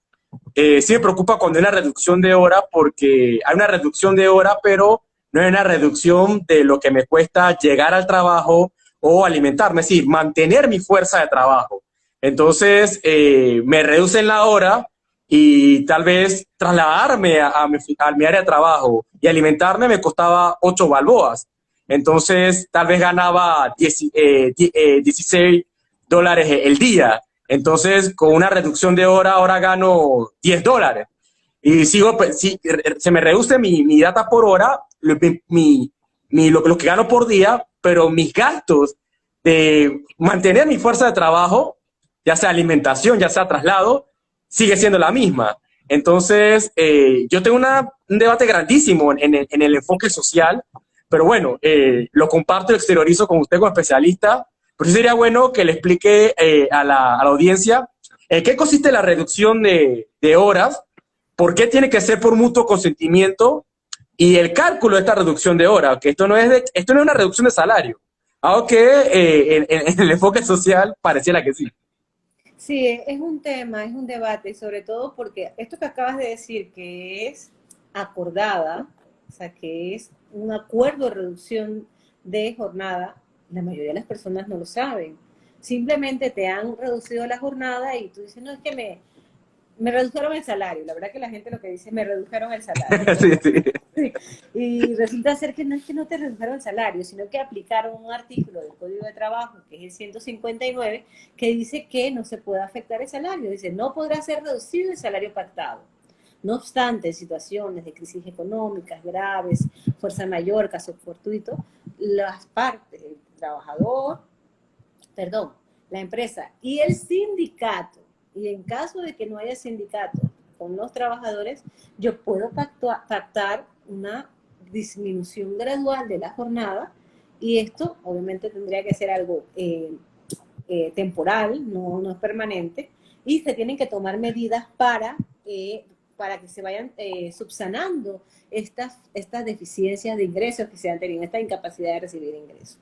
sí me preocupa cuando hay una reducción de hora porque hay una reducción de hora, pero no hay una reducción de lo que me cuesta llegar al trabajo o alimentarme, es decir, mantener mi fuerza de trabajo. Entonces, me reducen la hora y tal vez trasladarme a mi área de trabajo y alimentarme me costaba 8 balboas. Entonces, tal vez ganaba 16 dólares el día. Entonces, con una reducción de hora, ahora gano 10 dólares. Y sigo, si se me reduce mi data por hora, lo que gano por día, pero mis gastos de mantener mi fuerza de trabajo, ya sea alimentación, ya sea traslado, sigue siendo la misma. Entonces, yo tengo un debate grandísimo en el enfoque social, pero bueno, lo comparto y exteriorizo con usted como especialista, pero sí sería bueno que le explique a la audiencia qué consiste la reducción de horas, por qué tiene que ser por mutuo consentimiento y el cálculo de esta reducción de horas, que esto no es una reducción de salario, aunque en el enfoque social pareciera que sí. Sí, es un tema, es un debate, y sobre todo porque esto que acabas de decir, que es acordada, o sea, que es un acuerdo de reducción de jornada, la mayoría de las personas no lo saben. Simplemente te han reducido la jornada y tú dices, no, es que me redujeron el salario. La verdad que la gente lo que dice, me redujeron el salario. Sí, sí. Y resulta ser que no te redujeron el salario, sino que aplicaron un artículo del Código de Trabajo, que es el 159, que dice que no se puede afectar el salario. Dice, no podrá ser reducido el salario pactado. No obstante, en situaciones de crisis económicas graves, fuerza mayor, caso fortuito, las partes, el trabajador, perdón, la empresa y el sindicato, y en caso de que no haya sindicato con los trabajadores, yo puedo pactar una disminución gradual de la jornada, y esto obviamente tendría que ser algo temporal, no es permanente, y se tienen que tomar medidas para que se vayan subsanando estas deficiencias de ingresos que se han tenido, esta incapacidad de recibir ingresos.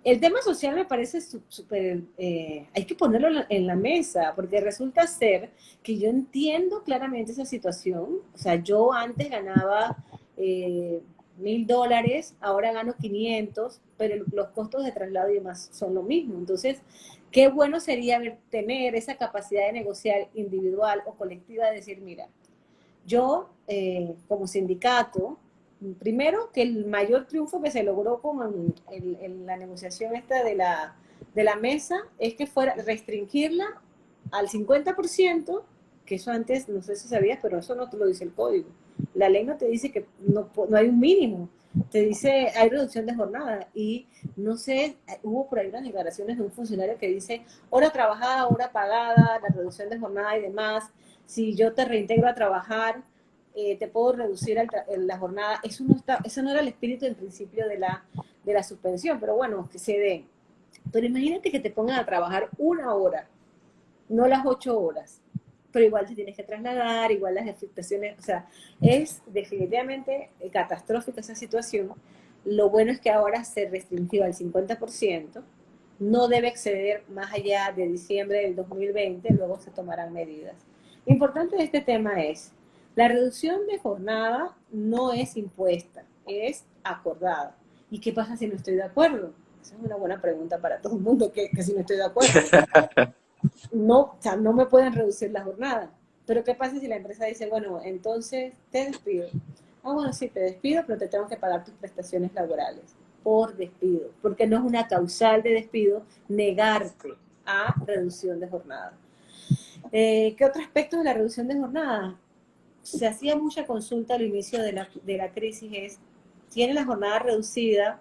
El tema social me parece súper, hay que ponerlo en la mesa, porque resulta ser que yo entiendo claramente esa situación. O sea, yo antes ganaba $1,000, ahora gano 500, pero los costos de traslado y demás son lo mismo. Entonces, qué bueno sería tener esa capacidad de negociar individual o colectiva, de decir, mira, yo como sindicato, primero que el mayor triunfo que se logró con la negociación esta de la mesa es que fuera restringirla al 50%, que eso antes, no sé si sabías, pero eso no te lo dice el código. La ley no te dice que no hay un mínimo. te dice, hay reducción de jornada y no sé, hubo por ahí unas declaraciones de un funcionario que dice hora trabajada, hora pagada, la reducción de jornada y demás. Si yo te reintegro a trabajar, te puedo reducir la jornada. Eso no era el espíritu en principio de la suspensión, pero bueno, que se dé. Pero imagínate que te pongan a trabajar 1 hora, no las 8 horas, pero igual te tienes que trasladar, igual las afectaciones, o sea, es definitivamente catastrófica esa situación. Lo bueno es que ahora se restringió al 50%, no debe exceder más allá de diciembre del 2020, luego se tomarán medidas. Importante de este tema es, la reducción de jornada no es impuesta, es acordada. ¿Y qué pasa si no estoy de acuerdo? Esa es una buena pregunta para todo el mundo, que si no estoy de acuerdo. No, o sea, no me pueden reducir la jornada. Pero ¿qué pasa si la empresa dice, bueno, entonces te despido? Ah, bueno, sí, te despido, pero te tengo que pagar tus prestaciones laborales por despido, porque no es una causal de despido negarte a reducción de jornada. ¿Qué otro aspecto de la reducción de jornada? Se hacía mucha consulta al inicio de la crisis, es, tiene la jornada reducida,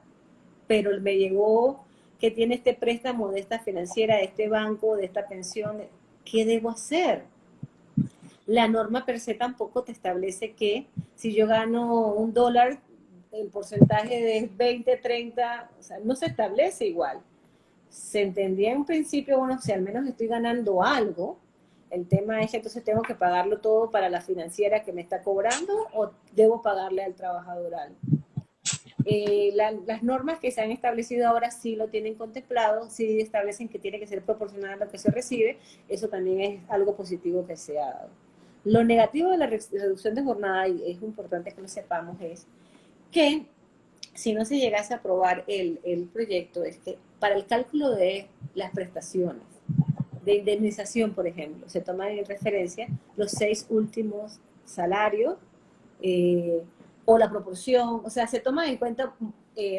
pero me llegó que tiene este préstamo de esta financiera, de este banco, de esta pensión, ¿qué debo hacer? La norma per se tampoco te establece que si yo gano $1, el porcentaje es 20, 30, o sea, no se establece igual. Se entendía en principio, bueno, si al menos estoy ganando algo, el tema es que entonces tengo que pagarlo todo para la financiera que me está cobrando o debo pagarle al trabajador algo. Las normas que se han establecido ahora sí lo tienen contemplado, sí establecen que tiene que ser proporcional a lo que se recibe, eso también es algo positivo que se ha dado. Lo negativo de la reducción de jornada, y es importante que lo sepamos, es que si no se llegase a aprobar el proyecto, es que para el cálculo de las prestaciones, de indemnización, por ejemplo, se toman en referencia los 6 últimos salarios, o la proporción, o sea, se toman en cuenta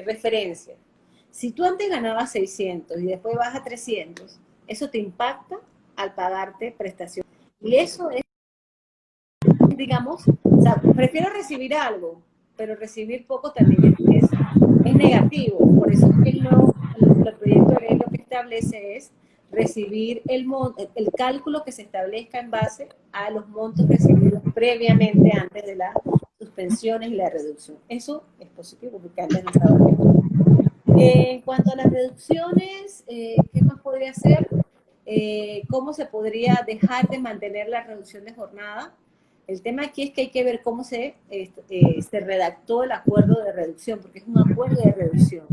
referencias. Si tú antes ganabas 600 y después vas a 300, eso te impacta al pagarte prestaciones. Y eso es, digamos, o sea, prefiero recibir algo, pero recibir poco también es negativo. Por eso es que el proyecto de ley lo que establece es recibir el cálculo que se establezca en base a los montos recibidos previamente antes de las suspensiones y la reducción. Eso es positivo porque antes no estaba bien. En cuanto a las reducciones, ¿qué más podría hacer? ¿Cómo se podría dejar de mantener la reducción de jornada? El tema aquí es que hay que ver cómo se redactó el acuerdo de reducción, porque es un acuerdo de reducción.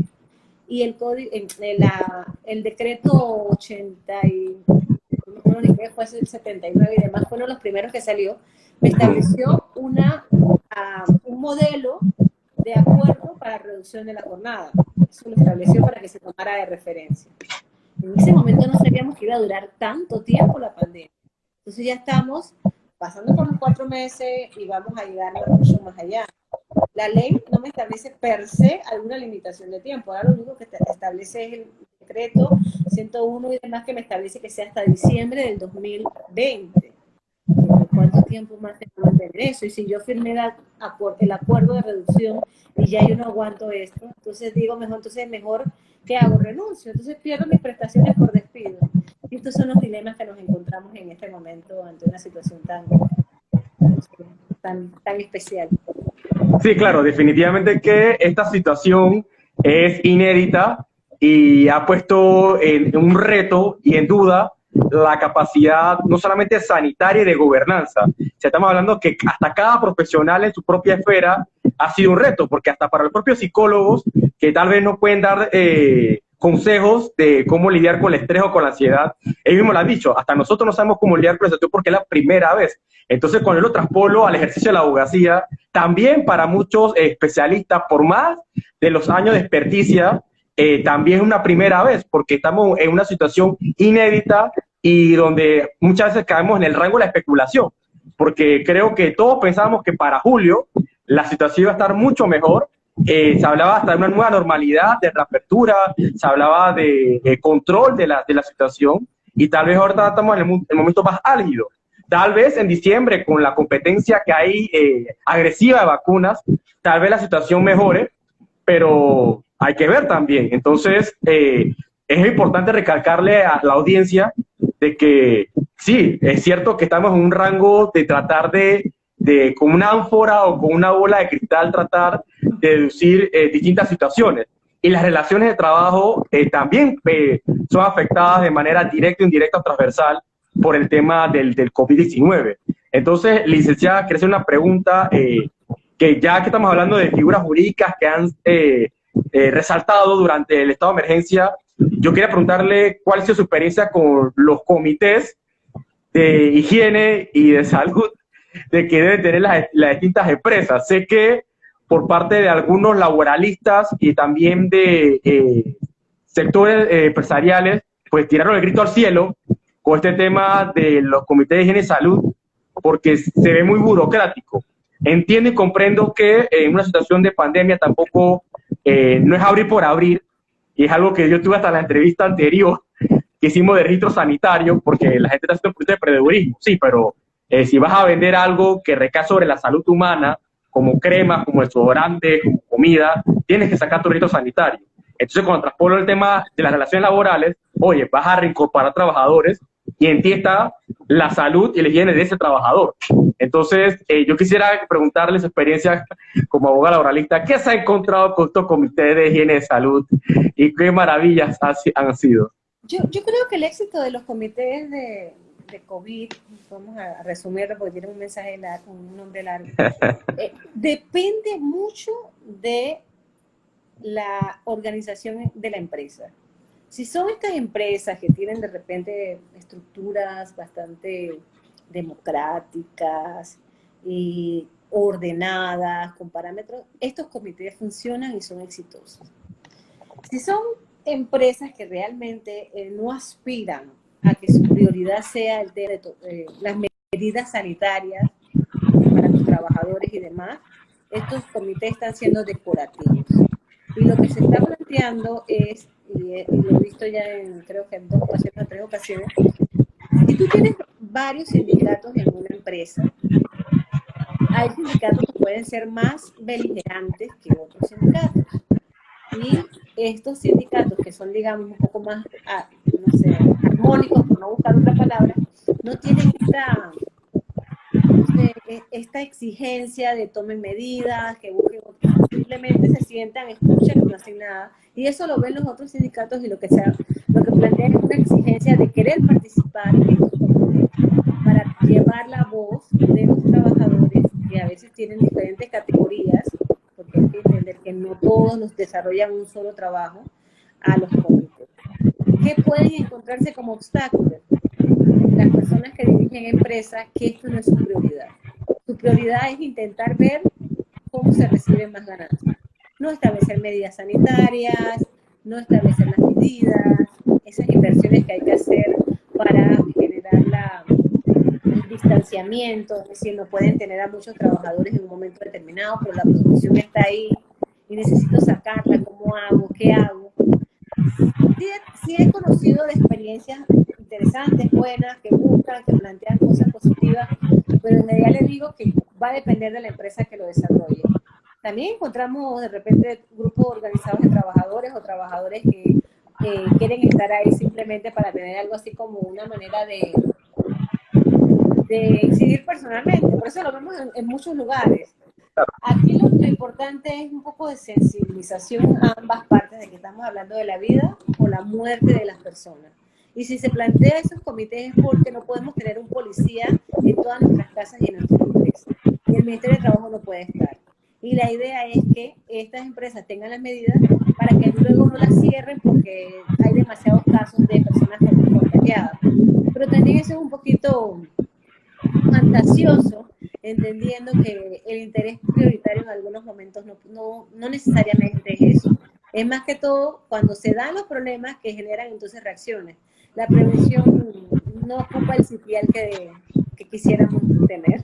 Y el decreto 80 y no fue el 79 y demás, fueron los primeros que salió, estableció un modelo de acuerdo para reducción de la jornada. Eso lo estableció para que se tomara de referencia. En ese momento no sabíamos que iba a durar tanto tiempo la pandemia. Entonces ya estamos pasando por los 4 meses y vamos a llegar mucho más allá. La ley no me establece per se alguna limitación de tiempo. Ahora lo único que establece es el decreto 101 y demás que me establece que sea hasta diciembre del 2020. ¿Cuánto tiempo más tengo que mantener eso? Y si yo firmé el acuerdo de reducción y ya yo no aguanto esto, entonces digo, mejor ¿qué hago? Renuncio. Entonces pierdo mis prestaciones por despido. Y estos son los dilemas que nos encontramos en este momento ante una situación tan especial. Sí, claro, definitivamente que esta situación es inédita y ha puesto en un reto y en duda la capacidad no solamente sanitaria y de gobernanza. Estamos hablando que hasta cada profesional en su propia esfera ha sido un reto, porque hasta para los propios psicólogos que tal vez no pueden dar consejos de cómo lidiar con el estrés o con la ansiedad, ellos mismos lo han dicho, hasta nosotros no sabemos cómo lidiar con la situación porque es la primera vez. Entonces, cuando yo lo traspolo al ejercicio de la abogacía, también para muchos especialistas, por más de los años de experticia, también es una primera vez, porque estamos en una situación inédita y donde muchas veces caemos en el rango de la especulación, porque creo que todos pensábamos que para julio la situación iba a estar mucho mejor. Se hablaba hasta de una nueva normalidad, de reapertura, se hablaba de control de la situación, y tal vez ahora estamos en el momento más álgido. Tal vez en diciembre, con la competencia que hay agresiva de vacunas, tal vez la situación mejore, pero hay que ver también. Entonces, es importante recalcarle a la audiencia de que sí, es cierto que estamos en un rango de tratar de con una ánfora o con una bola de cristal, tratar de deducir distintas situaciones. Y las relaciones de trabajo también son afectadas de manera directa, indirecta o transversal por el tema del COVID-19. Entonces, licenciada, quería hacer una pregunta, que ya que estamos hablando de figuras jurídicas que han resaltado durante el estado de emergencia, yo quería preguntarle cuál ha sido su experiencia con los comités de higiene y de salud de que deben tener las distintas empresas. Sé que por parte de algunos laboralistas y también de sectores empresariales, pues tiraron el grito al cielo con este tema de los comités de higiene y salud, porque se ve muy burocrático. Entiendo y comprendo que en una situación de pandemia tampoco no es abrir por abrir, y es algo que yo tuve hasta la entrevista anterior que hicimos de registro sanitario, porque la gente está haciendo un proceso de emprendedurismo, sí, pero si vas a vender algo que recae sobre la salud humana, como cremas, como desodorante, como comida, tienes que sacar tu registro sanitario. Entonces, cuando traspolo el tema de las relaciones laborales, oye, vas a reincorporar trabajadores y en ti está la salud y la higiene de ese trabajador. Entonces, yo quisiera preguntarle su experiencia como abogado laboralista, ¿qué se ha encontrado con estos comités de higiene de salud y qué maravillas han sido? Yo creo que el éxito de los comités de COVID, vamos a resumirlo porque tiene un mensaje largo, un nombre largo, depende mucho de la organización de la empresa. Si son estas empresas que tienen de repente estructuras bastante democráticas y ordenadas, con parámetros, estos comités funcionan y son exitosos. Si son empresas que realmente no aspiran a que su prioridad sea el de las medidas sanitarias para los trabajadores y demás, estos comités están siendo decorativos. Y lo que se está planteando es, y lo he visto ya creo que en 2 ocasiones o 3 ocasiones, si tú tienes varios sindicatos en una empresa, hay sindicatos que pueden ser más beligerantes que otros sindicatos. Y estos sindicatos que son, digamos, un poco más, no sé, armónicos, por no buscar otra palabra, no tienen esta exigencia de tomen medidas, que busquen, simplemente se sientan, escuchan y no hacen nada. Y eso lo ven los otros sindicatos y lo que plantean es una exigencia de querer participar en estos comités para llevar la voz de los trabajadores que a veces tienen diferentes categorías, porque hay que entender que no todos los desarrollan un solo trabajo, a los comités. ¿Qué pueden encontrarse como obstáculos? Las personas que dirigen empresas, que esto no es su prioridad. Su prioridad es intentar ver cómo se reciben más ganancias. No establecer medidas sanitarias, no establecer las medidas, esas inversiones que hay que hacer para generar el distanciamiento, es decir, no pueden tener a muchos trabajadores en un momento determinado, pero la producción está ahí y necesito sacarla, ¿cómo hago? ¿Qué hago? Sí he conocido de experiencias interesantes, buenas, que buscan, que plantean cosas positivas, pero en realidad les digo que va a depender de la empresa que lo desarrolle. También encontramos de repente grupos organizados de trabajadores o trabajadores que quieren estar ahí simplemente para tener algo así como una manera de incidir personalmente. Por eso lo vemos en muchos lugares. Aquí lo importante es un poco de sensibilización a ambas partes, de que estamos hablando de la vida o la muerte de las personas. Y si se plantea esos comités es porque no podemos tener un policía en todas nuestras casas y en nuestras empresas. Y el Ministerio de Trabajo no puede estar. Y la idea es que estas empresas tengan las medidas para que luego no las cierren porque hay demasiados casos de personas contagiadas. Pero también eso es un poquito fantasioso, entendiendo que el interés prioritario en algunos momentos no necesariamente es eso. Es más que todo cuando se dan los problemas que generan entonces reacciones. La prevención no ocupa el sitial que quisiéramos tener.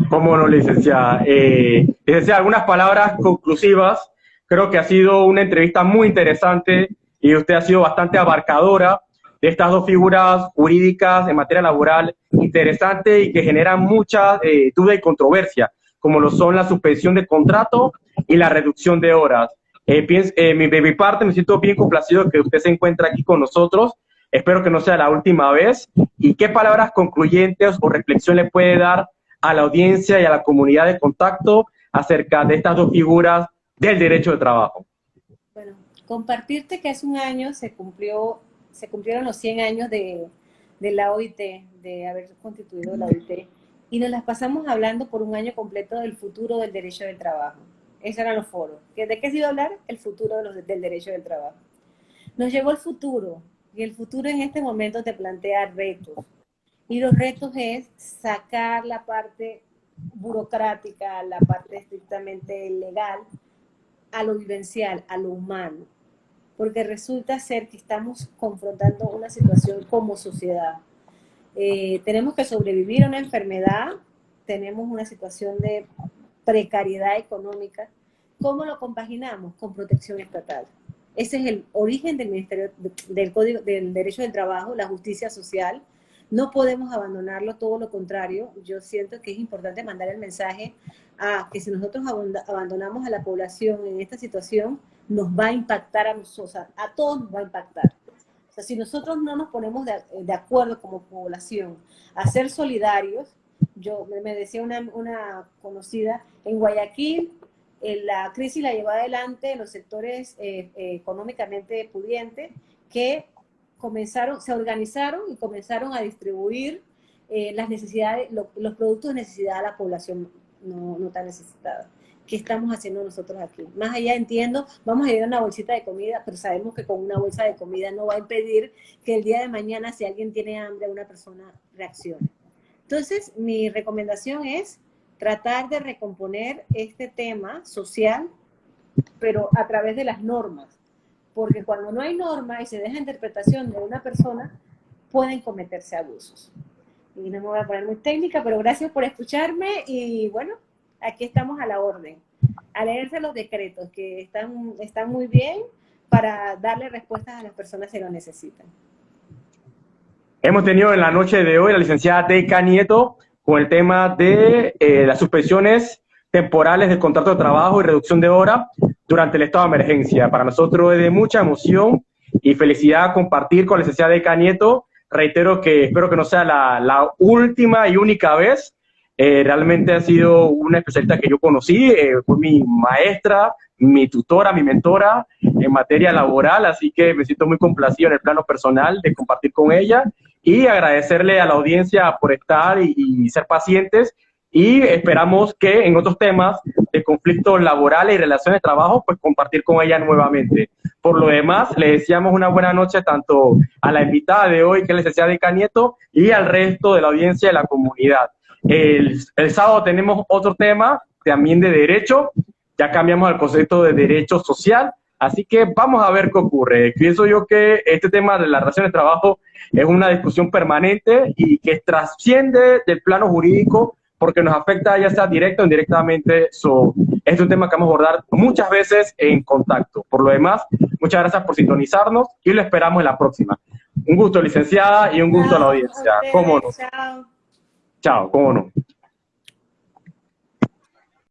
¿Cómo no, licenciada? Licenciada, algunas palabras conclusivas. Creo que ha sido una entrevista muy interesante y usted ha sido bastante abarcadora de estas dos figuras jurídicas en materia laboral interesantes y que generan mucha duda y controversia, como lo son la suspensión de contrato y la reducción de horas. De mi parte, me siento bien complacido que usted se encuentre aquí con nosotros. Espero que no sea la última vez. ¿Y qué palabras concluyentes o reflexión le puede dar a la audiencia y a la comunidad de contacto acerca de estas dos figuras del derecho de trabajo? Bueno, compartirte que hace un año se cumplieron los 100 años de la OIT, de haber constituido la OIT, y nos las pasamos hablando por un año completo del futuro del derecho del trabajo. Esos eran los foros. ¿De qué se iba a hablar? El futuro del derecho del trabajo. Nos llegó el futuro, y el futuro en este momento te plantea retos. Y los retos es sacar la parte burocrática, la parte estrictamente legal, a lo vivencial, a lo humano. Porque resulta ser que estamos confrontando una situación como sociedad. Tenemos que sobrevivir a una enfermedad, tenemos una situación de precariedad económica. ¿Cómo lo compaginamos? Con protección estatal. Ese es el origen del Ministerio del Código del Derecho del Trabajo, la justicia social. No podemos abandonarlo, todo lo contrario. Yo siento que es importante mandar el mensaje a que si nosotros abandonamos a la población en esta situación, nos va a impactar a nosotros, a todos nos va a impactar. O sea, si nosotros no nos ponemos de acuerdo como población a ser solidarios, me decía una conocida, en Guayaquil, la crisis la llevó adelante los sectores económicamente pudientes que se organizaron y comenzaron a distribuir las necesidades, los productos de necesidad a la población no tan necesitada. ¿Qué estamos haciendo nosotros aquí? Más allá, entiendo, vamos a ir a una bolsita de comida, pero sabemos que con una bolsa de comida no va a impedir que el día de mañana, si alguien tiene hambre, una persona reaccione. Entonces, mi recomendación es tratar de recomponer este tema social, pero a través de las normas. Porque cuando no hay norma y se deja interpretación de una persona, pueden cometerse abusos. Y no me voy a poner muy técnica, pero gracias por escucharme y bueno, aquí estamos a la orden. A leerse los decretos que están muy bien para darle respuestas a las personas que lo necesitan. Hemos tenido en la noche de hoy la licenciada Deyka Nieto con el tema de las suspensiones temporales del contrato de trabajo y reducción de horas durante el estado de emergencia. Para nosotros es de mucha emoción y felicidad compartir con la licenciada Deyka Nieto. Reitero que espero que no sea la última y única vez. Realmente ha sido una especialista que yo conocí, fue mi maestra, mi tutora, mi mentora en materia laboral, así que me siento muy complacido en el plano personal de compartir con ella y agradecerle a la audiencia por estar y ser pacientes, y esperamos que en otros temas de conflictos laborales y relaciones de trabajo, pues compartir con ella nuevamente. Por lo demás, le deseamos una buena noche tanto a la invitada de hoy, que es la licenciada Deyka Nieto, y al resto de la audiencia de la comunidad. El sábado tenemos otro tema también de derecho, ya cambiamos el concepto de derecho social, así que vamos a ver qué ocurre. Pienso yo que este tema de las relaciones de trabajo es una discusión permanente y que trasciende del plano jurídico porque nos afecta ya sea directo o indirectamente. Este es un tema que vamos a abordar muchas veces en contacto. Por lo demás, muchas gracias por sintonizarnos y lo esperamos en la próxima. Un gusto, licenciada, y un gusto a la audiencia. ¿Cómo no? Chao. Chao, cómo no.